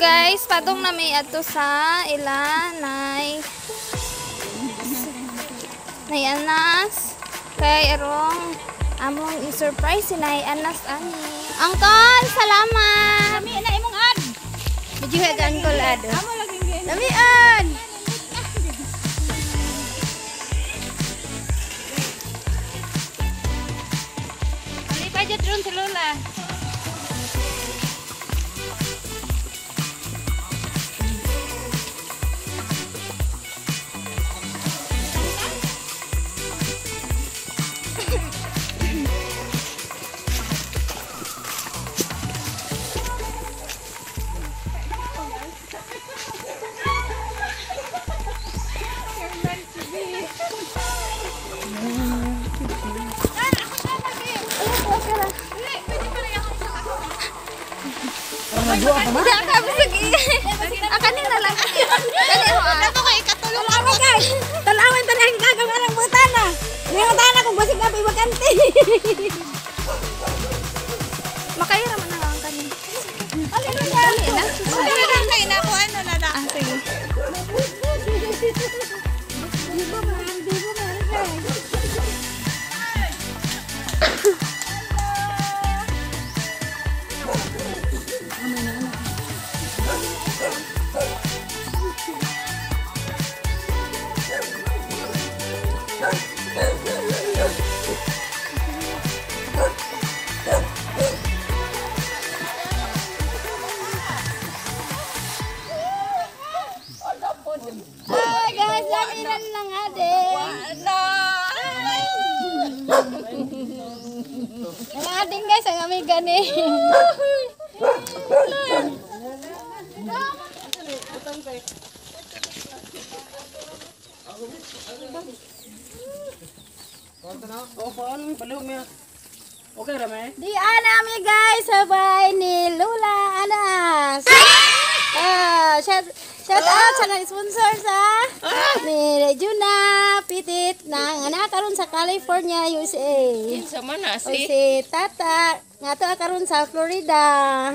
guys, padong na may ato sa ilanay. Nay Anas. Kay arong among i-surprise si Nay Anas ani. Angkol, salamat. Kami na imong ad. Medyo hagan ko lado. Amo laging gin. Damian. Ali pa jud ron si Lola. Udah ka bisag. Akan ni lang. Kani ho. Dato kay katulong Ano guys? Talawan ta nang gagamarang butana. Ngayon tana kung basig na bakante. Makaya ra man ang kanin. Alin na. Dali na. Dili lang kay na ko ano na na. Ah, sige. Di ba man, guys. Ay, guys, laminan lang ade. Ang ading guys, ang amiga ni. Okay ra may. Di anami guys, sabay ni Lula Anas. Shout out sa nag-sponsor sa ni Rejuna Pitit ng anak karon sa California, USA. Sa mana Si Tata ngato karon sa Florida.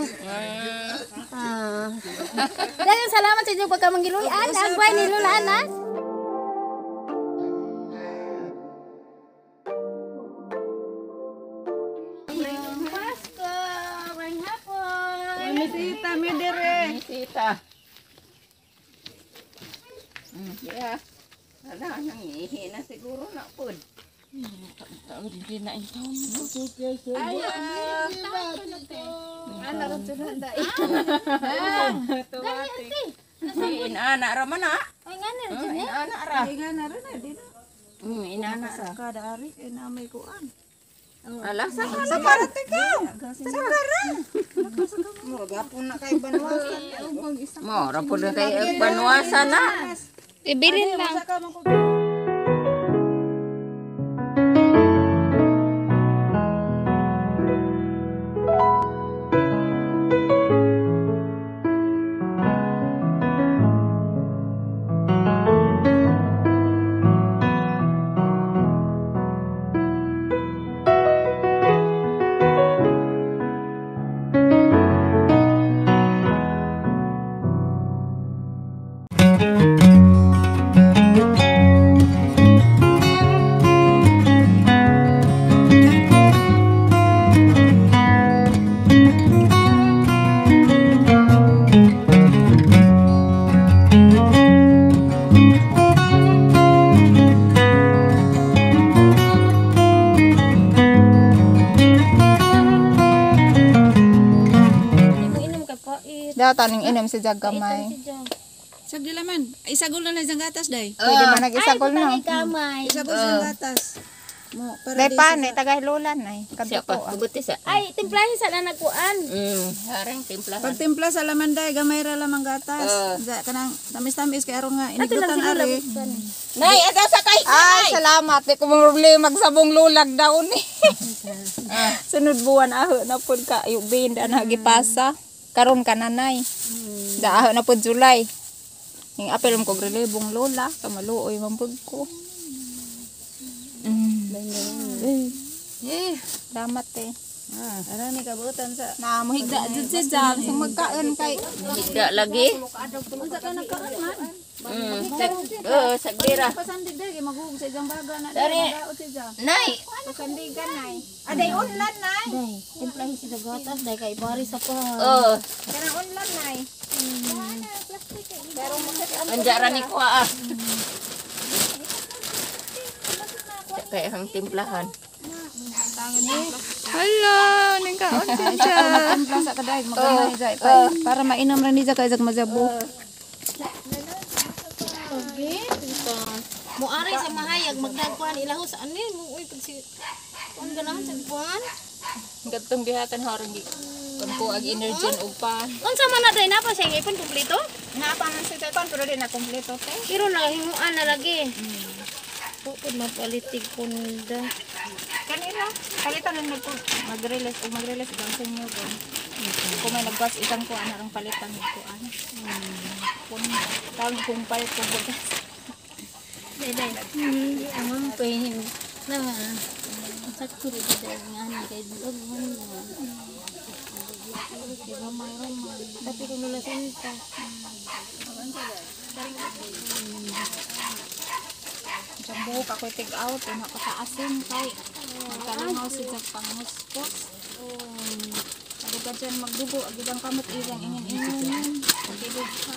Daghang salamat sa inyo pagkamanggiluyan. Ang buhay ni Lula Anas. Pasko, ngayong hapon. Misita mi dire. Tita. Yeah. Ada nang ihi na siguro na pud. Hindi na ito. Ay, Ana ron sunod dai. Si inana ra man na. Ay ngani ron dyan, eh. Inana ra. Iga na rin eh, dito. Inana ra. Kada ari na may kuan. Ala sa Sa para ikaw. Sa para. Mo gapon na kay banwasan. mo ra pud kay banwasa na. Ibilin lang. Daw taning inom si Jagamay. Sagdi laman. Isagol na lang sang gatas day. Pwede man nag-isagol no. Kamay. Isagol sang gatas. Mo Day pa ni tagay lulan ay Siya kadto. pa buti sa. Ay, timplahin sa nanakuan. Harang timplahan. pagtimpla sa laman day gamay ra lamang gatas. Ja kanang tamis-tamis kay aron nga inigutan ari. Nay, ada sa kay. Ay, salamat. Di ko problema magsabong lulag daw ni. Sunod buwan aho na pud ka yung na gipasa. Karon ka nanay. Daaho na pud July. Ning apel mo ko relebong lola, kamaluoy man pud ko. Salamat eh. Ara ni kabutan sa Na mohigda jud si Jam sing magkaon kay Higda lagi. unsa ka nagkaon man. Sagbira. Pasandig dai magugog sa ijang baga na Dari. daot si Jam. Nay. Pasandigan nay. Aday unlan nay. Day, timplahin si Dagatas, day kay bari sa pa. Kana unlan nay. Anjara ni ko ah. Kaya hang timplahan. Hello, ning kaon si Jam. Timpla sa kaday magkamay jay para mainom ra ni ja kay jag mazabo. Muari sa mahayag magdagkuhan ilahos ani mo uy pag si kun ganahan sa kuan. Gatong gihatan harang gi. Kun ko ag energy ug pa. Unsa man na day napa siya ipon kumpleto? Napa man si Tepan pero di na kompleto te. Pero nakahimuan na lagi. Pupod mapalitig punda. Kanila, palitan na nagko mag-release gang sa inyo ko. Kung may nagwas isang ko anarang palitan ko an. Kun tawag kung palit ko bugas. Day day. Ang pahin na sakto rin day nga kay dog man. Diba mayroon man. Tapi kung nulasin ta. Jambu ka ko take out na ko sa asin kay kalingaw si jag pangmuskos. Ado ka dyan magdugo agidang kamot ilang ingin-ingin. Pagidog ka.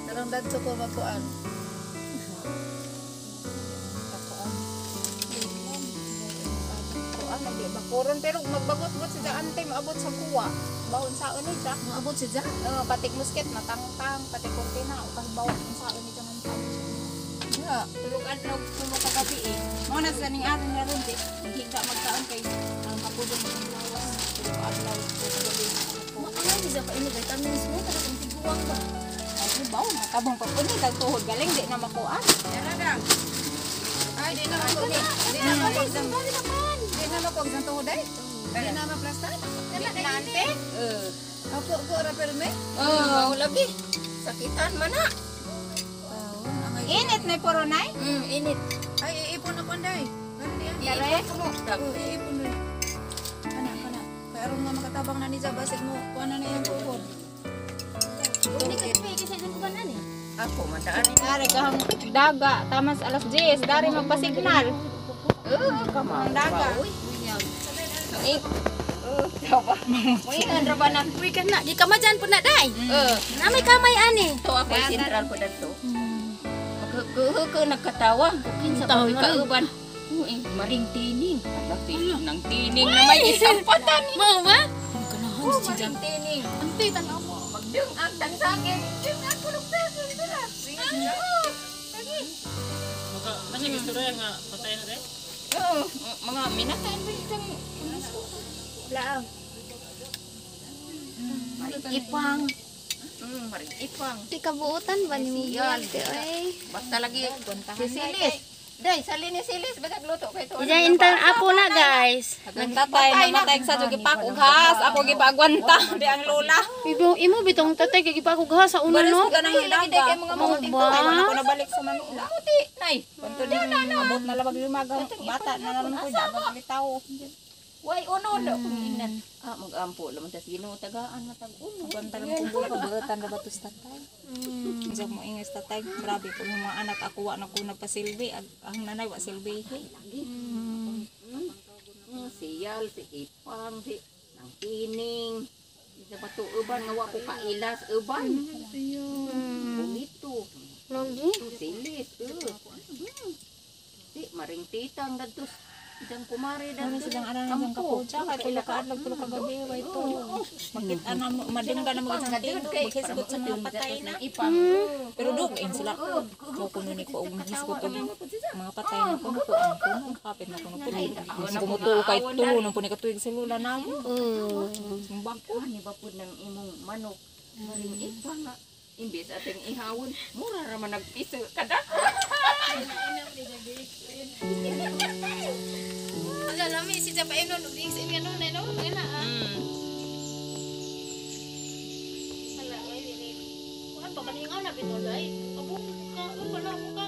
Tarong dadto ko magkuan. Kuan lagi bakuron pero magbagot-got si ante maabot sa kuwa. Bahon sa ni jak. Maabot si ja. Patik musket matangtang, patik kurtina o kay bawon sa ni jangan pa. Ya. Tulog adlaw kumo ka gabi eh. Mo na sa ning aron nga ron di. Higda magkaon kay ang mapudong ng lawas. Tulog adlaw ko gabi. Ano di sa painit vitamins mo para kung tiguang ba? Ay bawo matabang pa puni tag tuhod galing di na makuan. Yan na. Ay di na ako ni. Di na ako exam. Di na ako exam to day. Di na ma-plastar. Na ante? Ako ra perme. Lagi. Sakitan man na. Init na puro nay. Init. Ay iipon ako day. Dare. Iipon na. Kana. Pero nga makatabang na ni sa basig mo. Kuan na yung pupod. Hindi ka pwede kasi dyan ko ba na Ako madaan. Dari kahang daga tamas alas 10 dari magpasignal. Kamang daga. Eh, Mo ingan ra ba nang Uy ka na, di ka madyan po na day. Na may kamay ani. to ako sentral ko dadto. Ko nagkatawa. Kinsa ba Taon ko'y man eh. kauban? Maring tining. Lapit ng tining na may isang patan. Mau ba? Ang kanahan si Jam. Maring tining. Antay tanaw mo. Magdung ang tansangin. Dung ang kulog-tasin sila. Kasi gusto rin nga patay na rin? Oo, mga minatayin ba isang laang. maring ipang. Maring ipang. Di kabuutan ba ni mo Yan. ay? Basta lagi sisilis. Day, sali ni silis. Baga luto kay to. Ija intan apo na guys. Nagtatay namatay sa jugi pakughas. Ako gipagwanta di ang lola. Imo bitong tatay kay gipakugha sa uno no. Ganang hilaga. Mo ba? Ako nabalik sa Manila. Puti, nay. Kunto din abot na labag lumagang bata na naman ko dapat bitaw. Way uno na kuminan. Mag-ampo laman tas Ginoo tagaan matag uno. Kwanta lang kung buka buhatan ra batus tatay. Isa mo ingis tatay. Grabe ko yung mga anak ako wa na ko nagpasilbi. Ang nanay wa silbi. Si Yal, si Ipang, si Nang Tining. Sa bato uban nga wa ko kailas uban. Bumito. Lagi. Silis. Si maring titang dadtos. Isang kumari Ano dadtos. silang anak ng kapucha kay tulo ka adlaw tulo ka gabi way to. Makita na madingga na mga tingog maghisgot sa mga patay na. Ipang. Pero dugain sila. Ko kuno ni ko og hisgot og mga patay na kuno ko ang kuno kapit na kuno kuno. Kumuto kay tulo nang puni katuig sa lula namo. Sumbang ko. Ni bapod ng imong manok. Maring ipang nga. Imbis ating ihawon, mura raman nagpiso kada. Aga lami si Japa ino no dix in ngano na no ngana. Hala ay dili. Kuan pa kaningaw na bitolay. Abo ka pala mo ka.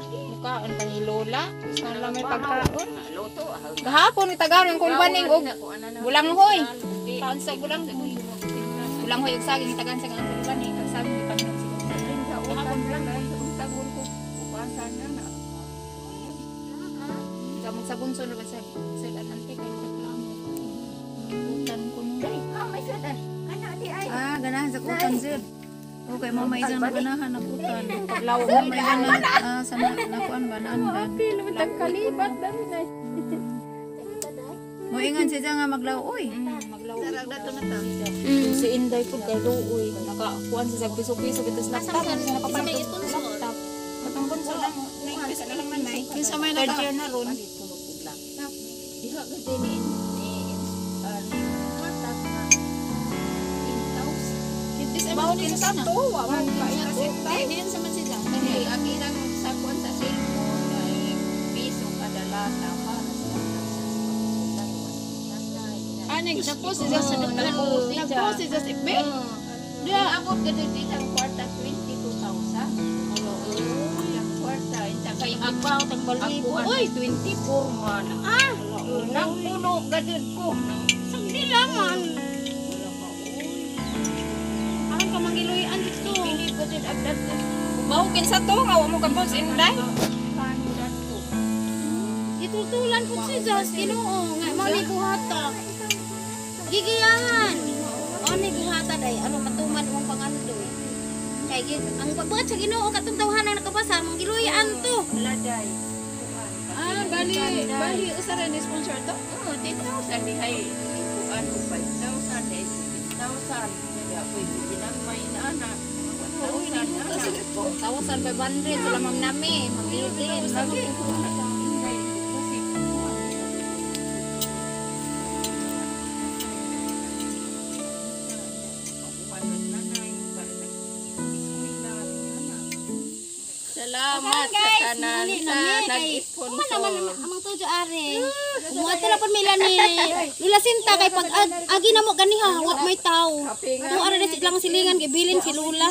Mukaan pa ni Lola. Sana may pagkaon. Luto Gahapon itagaan ang kulbaning og bulanghoy. Kaon sa bulanghoy. Bulanghoy og saging itagaan sa ang kulbaning ang saging ipagnan sa Gahapon lang dahil sa untagol ko. Upasan na. Gamot sa bunso na ba sa anante kay reklamo. Utan ko mo. May sadan. Kana di ay. Ganahan sa kutan sir. Okay, mama isang naganahan na kutan. Paglaw mo May ganahan sa nakuan ba naandan. kalibat dali na. Mo ingan siya nga maglaw oy. Maglaw. Sarag dato na ta. Si Inday pud kay luoy. Nakakuan sa piso-piso bitas laptop. Nakapalit laptop. Katong bunso lang. Naipisa na lang nanay. Kinsa may Third naka year na ron. Diha gati ni matas na 10,000. Itis about in sa to. Wa man kaya sintay. Diyan sa man sila. Kasi ang ilang sakuan sa cellphone ay piso kada lata para sa pagsusutan. Nagpost siya sa nagpost siya sa FB. Dia abot gadi di ang kwarta 22,000. Ang kwarta inta kay Agbaw tag balibo. Uy, 24 man. Nang puno gadid ko. Sagdi laman. Aron ka mangiloyan dito. Pili gadid agdat. Mao kinsa to nga wa mo kabos Inday. Kano dato. Itutulan po si Jas Ginoo nga mao ni buhata. Gigiyahan. O ni buhata day ano matuman mong pangandoy. Kay ang pagbuhat sa Ginoo katong tawhanan nakabasa mong giluyan to. Laday. bali usara ni sponsor to. 10,000 di hay. Ano 5,000 day 6,000. Kaya pwede ginamay na anak. 1,000 Tawasan 500 sila mang nami, magilin. Salamat sa tanan sa nag-sponsor. Amang tujo are. Kumuha na pud mila ni Lula Sinta kay pag agi na mo ganiha wa may tao. Kung ara na lang silingan gibilin si Lula.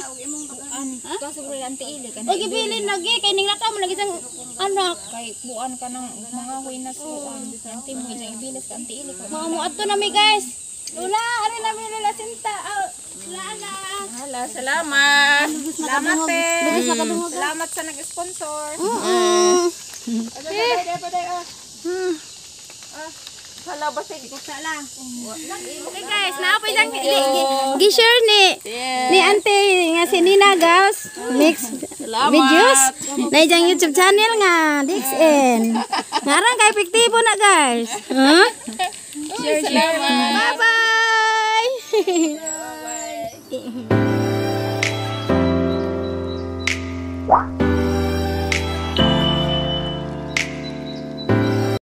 Kaso bro anti ili kan. O gibilin lagi kay ning lata mo lagi sang anak. Kay buan ka ng mga huy na suan. Anti mo jang ibilis ka anti ili ko. Mga mo adto na mi guys. Lula, ari na mi Lula Sinta. Lala. Hala, salamat. Salamat Salamat sa nag-sponsor. Hala ba sige sala. Okay guys, naapay lang gi-share ni Ante nga si Nina guys. Mix videos. Na ijang YouTube channel nga DXN. Ngarang kay epektibo na guys. Huh? Salamat. Bye bye.